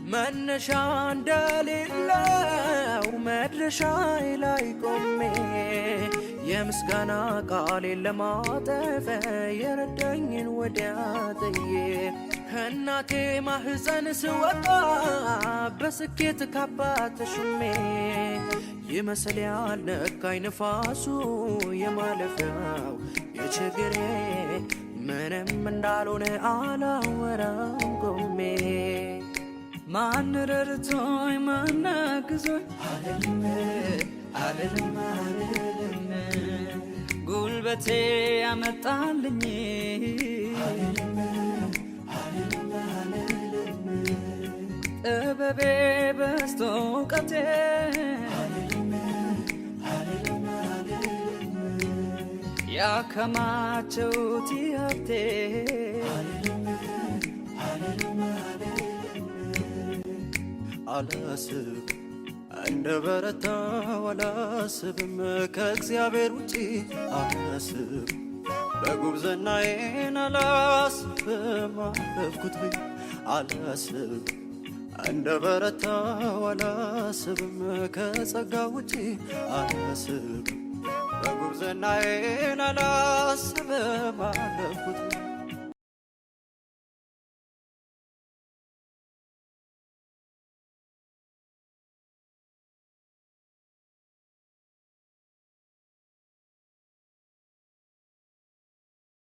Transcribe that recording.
መነሻ እንደሌለው መድረሻዬ ላይ ቆሜ የምስጋና ቃሌን ለማጠፍ የረዳኝን ወዲያ ጥዬ ከእናቴ ማህፀን ስወጣ በስኬት ካባ ተሹሜ ይመስል ያልነካኝ ንፋሱ የማለፊያው የችግሬ ምንም እንዳልሆነ አላወራም ቆሜ ማን ረድቶኝ ማን አግዞኝ አልልም ጉልበቴ ያመጣልኝ ጥበቤ በዝቶ እውቀቴ ያከማቸውት ሀብቴ አላስብ እንደ በረታው አላስብም ከእግዚአብሔር ውጪ አላስብ በጉብዝናዬን አላስብም አለፍኩት ብዬ አላስብ እንደ በረታው አላስብም ከጸጋ ውጪ አላስብ በጉብዝናዬን አላስብም አለፍኩት